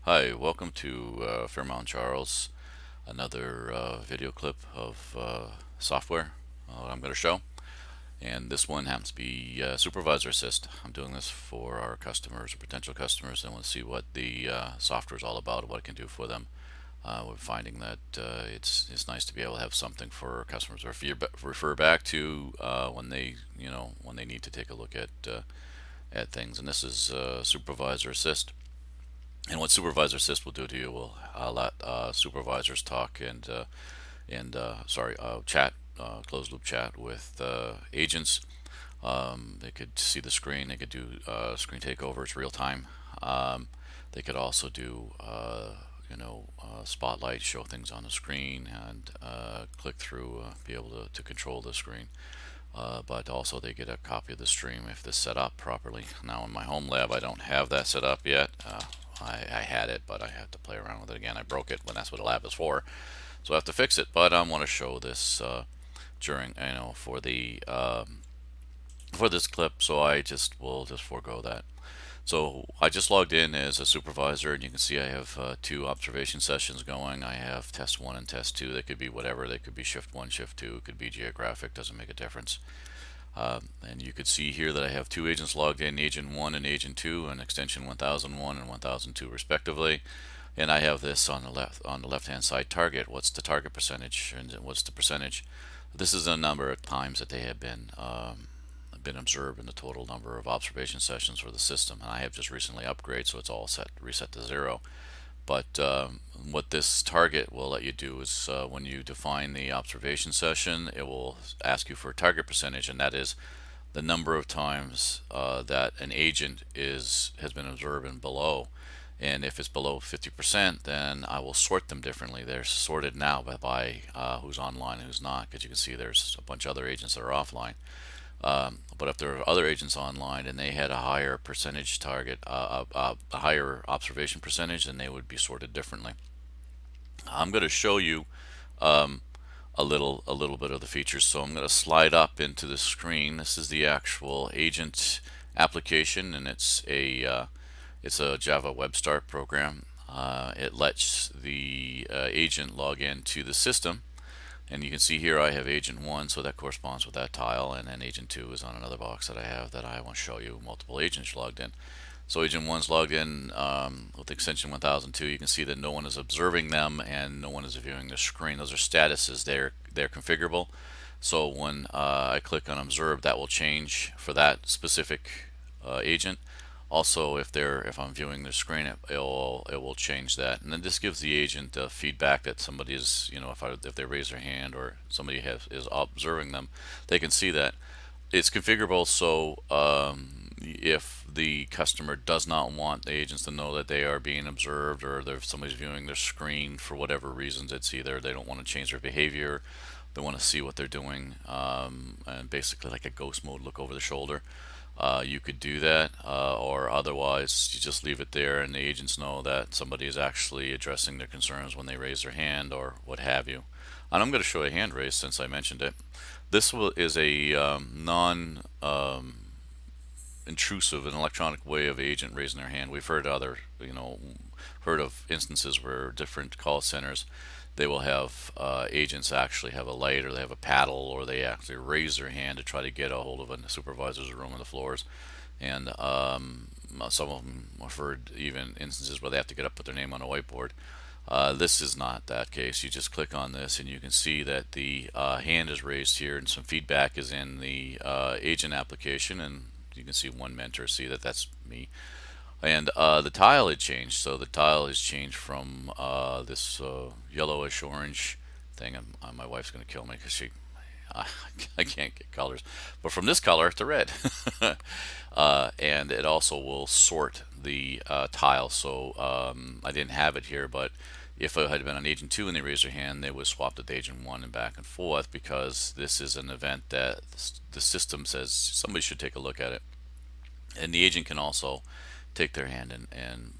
Hi, welcome to Fairmount Charles, another video clip of software I'm going to show. And this one happens to be Supervisor Assist. I'm doing this for our customers or potential customers. They want to see what the software is all about, what it can do for them. We're finding that it's nice to be able to have something for our customers to refer back to when they need to take a look at things. And this is Supervisor Assist. And what Supervisor Assist will do to you will let supervisors talk and chat, closed loop chat with agents. They could see the screen. They could do screen takeovers real time. They could also do spotlight, show things on the screen, and click through, be able to control the screen. But also they get a copy of the stream if this is set up properly. Now in my home lab I don't have that set up yet. I had it, but I have to play around with it again. I broke it when that's what a lab is for, so I have to fix it. But I want to show this during for this clip, so I will just forego that. So I just logged in as a supervisor, and you can see I have two observation sessions going. I have test 1 and test 2. They could be whatever. They could be shift 1, shift 2. It could be geographic. Doesn't make a difference. And you could see here that I have two agents logged in, Agent 1 and Agent 2, and extension 1001 and 1002 respectively. And I have this on the left hand side target. What's the target percentage and what's the percentage? This is the number of times that they have been observed in the total number of observation sessions for the system. And I have just recently upgraded, so it's all reset to 0. But what this target will let you do is when you define the observation session, it will ask you for a target percentage, and that is the number of times that an agent has been observed and below. And if it's below 50%, then I will sort them differently. They're sorted now by who's online and who's not, because you can see there's a bunch of other agents that are offline. But if there are other agents online and they had a higher percentage target, a higher observation percentage, then they would be sorted differently. I'm going to show you a little bit of the features. So I'm going to slide up into the screen. This is the actual agent application, and it's a Java Web Start program. It lets the agent log into the system. And you can see here I have Agent 1, so that corresponds with that tile, and then Agent 2 is on another box that I have that I want to show you multiple agents logged in. So Agent 1 is logged in with extension 1002. You can see that no one is observing them and no one is viewing the screen. Those are statuses. They're configurable. So when I click on Observe, that will change for that specific agent. Also, if I'm viewing the screen, it will change that, and then this gives the agent feedback that somebody is, if they raise their hand or somebody is observing them, they can see that. It's configurable, so if the customer does not want the agents to know that they are being observed, or if somebody's viewing their screen for whatever reasons, it's either they don't want to change their behavior, they want to see what they're doing, and basically like a ghost mode, look over the shoulder. You could do that, or otherwise you just leave it there and the agents know that somebody is actually addressing their concerns when they raise their hand or what have you. And I'm going to show a hand raise since I mentioned it. This is a non intrusive and electronic way of agent raising their hand. We've heard heard of instances where different call centers, they will have agents actually have a light, or they have a paddle, or they actually raise their hand to try to get a hold of a supervisor's room on the floors. And some of them have heard even instances where they have to get up, put their name on a whiteboard. This is not that case. You just click on this and you can see that the hand is raised here, and some feedback is in the agent application, and you can see one mentor, see that that's me. And the tile had changed, so the tile has changed from this yellowish orange thing. My wife's going to kill me because I can't get colors, but from this color to red. And it also will sort the tile, so I didn't have it here, but if it had been on Agent 2 and they raised their hand, they would swap to Agent 1 and back and forth, because this is an event that the system says somebody should take a look at it. And the agent can also take their hand and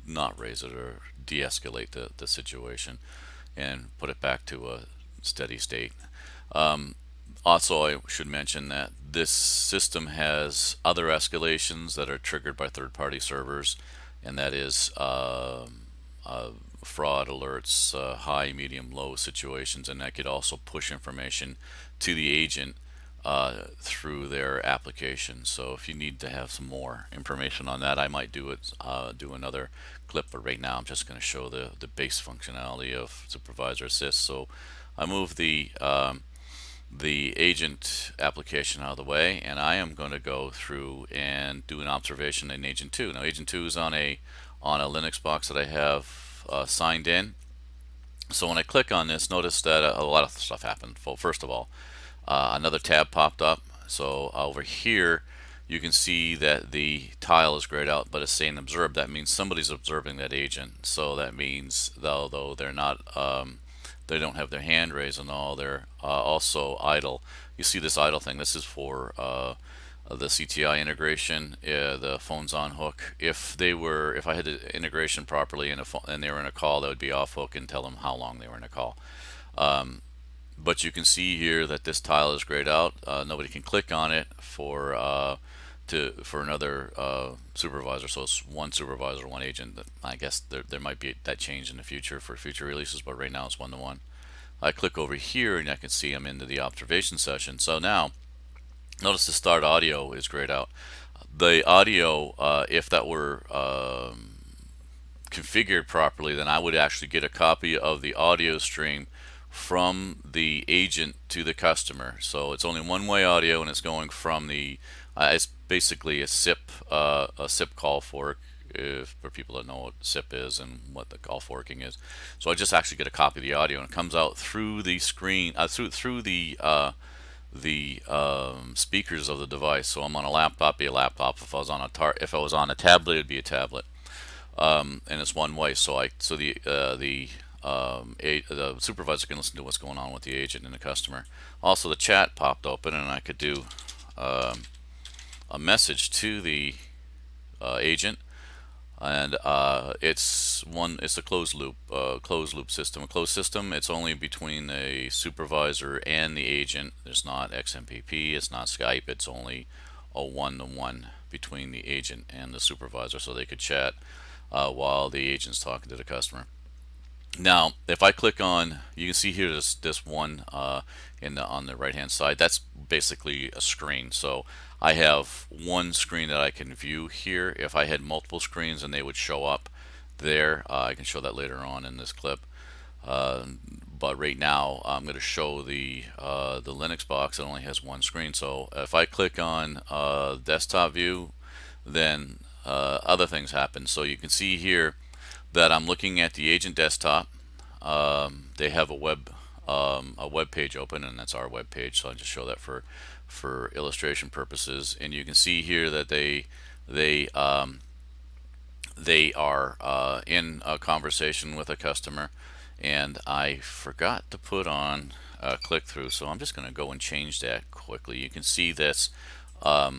not raise it, or de-escalate the situation and put it back to a steady state. Also, I should mention that this system has other escalations that are triggered by third-party servers, and that is fraud alerts, high, medium, low situations, and that could also push information to the agent through their application. So if you need to have some more information on that, I might do another clip, but right now I'm just going to show the base functionality of Supervisor Assist. So I move the agent application out of the way, and I am going to go through and do an observation in Agent 2. Now Agent 2 is on a Linux box that I have signed in. So when I click on this, notice that a lot of stuff happened. Well, first of all, another tab popped up. So over here you can see that the tile is grayed out, but it's saying observed. That means somebody's observing that agent. So that means, although they're not they don't have their hand raised and all, they're also idle. You see this idle thing. This is for the CTI integration. The phone's on hook. If I had the integration properly and they were in a call, that would be off hook and tell them how long they were in a call. But you can see here that this tile is grayed out. Nobody can click on it for another supervisor. So it's one supervisor, one agent. I guess there might be that change in the future for future releases, but right now it's 1-to-1. I click over here and I can see I'm into the observation session. So now notice the start audio is grayed out. The audio, if that were configured properly, then I would actually get a copy of the audio stream from the agent to the customer. So it's only one-way audio, and it's going from the it's basically a SIP call fork, for people that know what SIP is and what the call forking is. So I just actually get a copy of the audio, and it comes out through the screen, through the speakers of the device. So I'm on a laptop, be a laptop. If I was on a tablet, it'd be a tablet. And it's one way. So the supervisor can listen to what's going on with the agent and the customer. Also, the chat popped open, and I could do a message to the agent, and it's a closed loop system. A closed system, it's only between the supervisor and the agent. There's not XMPP, it's not Skype. It's only a one-to-one between the agent and the supervisor, so they could chat while the agent's talking to the customer. Now, if I click on, you can see here this one on the right hand side. That's basically a screen. So I have one screen that I can view here. If I had multiple screens, and they would show up there, I can show that later on in this clip. But right now I'm going to show the Linux box that only has one screen. So if I click on desktop view, then other things happen. So you can see here that I'm looking at the agent desktop. They have a web page open, and that's our web page. So I'll just show that for illustration purposes. And you can see here that they are in a conversation with a customer, and I forgot to put on click through, so I'm just going to go and change that quickly. You can see this. Yeah,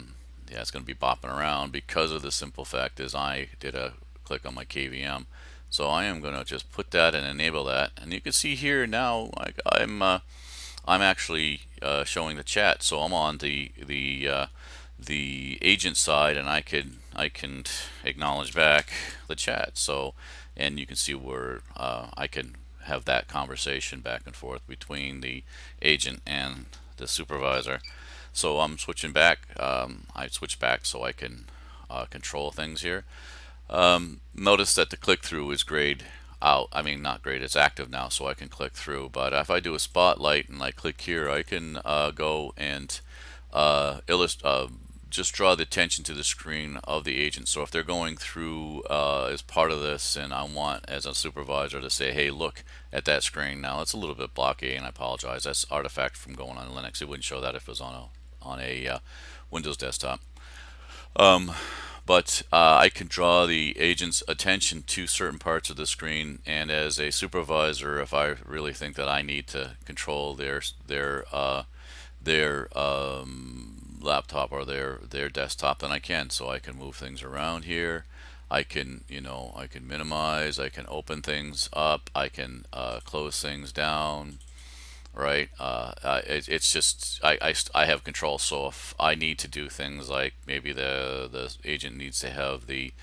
it's going to be bopping around because of the simple fact is I did a click on my KVM. So I am going to just put that and enable that, and you can see here now I'm actually showing the chat. So I'm on the agent side, and I can acknowledge back the chat. So, and you can see where I can have that conversation back and forth between the agent and the supervisor. So I'm switching back. I switch back so I can control things here. Notice that the click-through is grayed out. I mean, not grayed, it's active now, so I can click through. But if I do a spotlight and I click here, I can go and just draw the attention to the screen of the agent. So if they're going through as part of this, and I want, as a supervisor, to say, hey, look at that screen. Now, it's a little bit blocky, and I apologize. That's artifact from going on Linux. It wouldn't show that if it was on a Windows desktop. But I can draw the agent's attention to certain parts of the screen, and as a supervisor, if I really think that I need to control their laptop or their desktop, then I can. So I can move things around here. I can minimize. I can open things up. I can close things down. Right, it's just I have control. So if I need to do things like maybe the agent needs to have the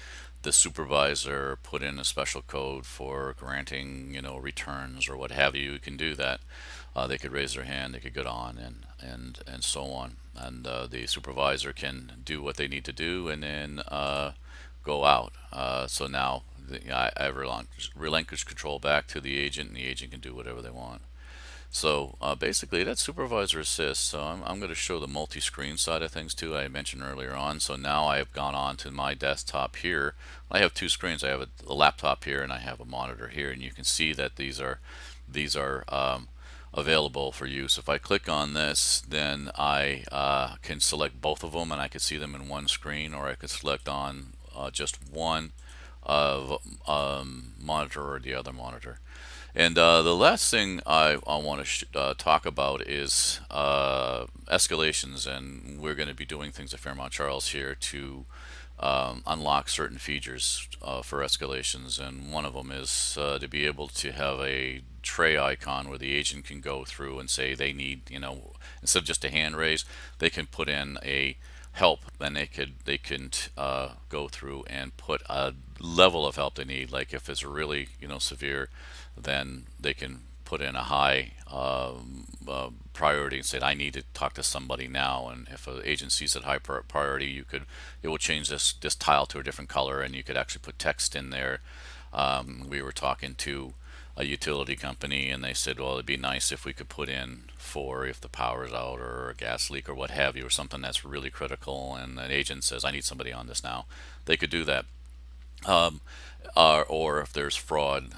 the supervisor put in a special code for granting, returns or what have you, you can do that. They could raise their hand, they could get on, and so on. And the supervisor can do what they need to do, and then go out. So now I relinquish control back to the agent, and the agent can do whatever they want. So basically, that's Supervisor Assist. So I'm going to show the multi-screen side of things too. I mentioned earlier on. So now I have gone on to my desktop here. I have two screens. I have a laptop here, and I have a monitor here, and you can see that these are available for use. If I click on this, then I can select both of them, and I can see them in one screen, or I could select on just one monitor or the other monitor. And the last thing I want to talk about is escalations, and we're going to be doing things at Fairmount Charles here to unlock certain features for escalations, and one of them is to be able to have a tray icon where the agent can go through and say they need, instead of just a hand raise, they can put in a help, and they can go through and put a level of help they need. Like if it's really severe, then they can put in a high priority and say I need to talk to somebody now. And if an agent sees it high priority, it will change this tile to a different color, and you could actually put text in there. We were talking to a utility company, and they said, well, it'd be nice if we could put in for if the power's out or a gas leak or what have you, or something that's really critical, and an agent says I need somebody on this now. They could do that. Or if there's fraud,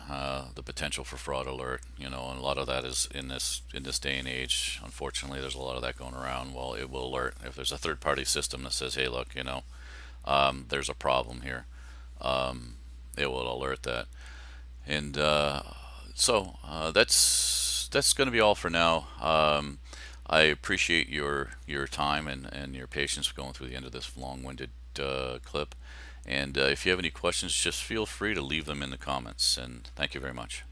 the potential for fraud alert, and a lot of that is in this day and age. Unfortunately, there's a lot of that going around. Well, it will alert if there's a third-party system that says, "Hey, look, there's a problem here." It will alert that, and that's going to be all for now. I appreciate your time and your patience going through the end of this long-winded clip. And if you have any questions, just feel free to leave them in the comments. And thank you very much.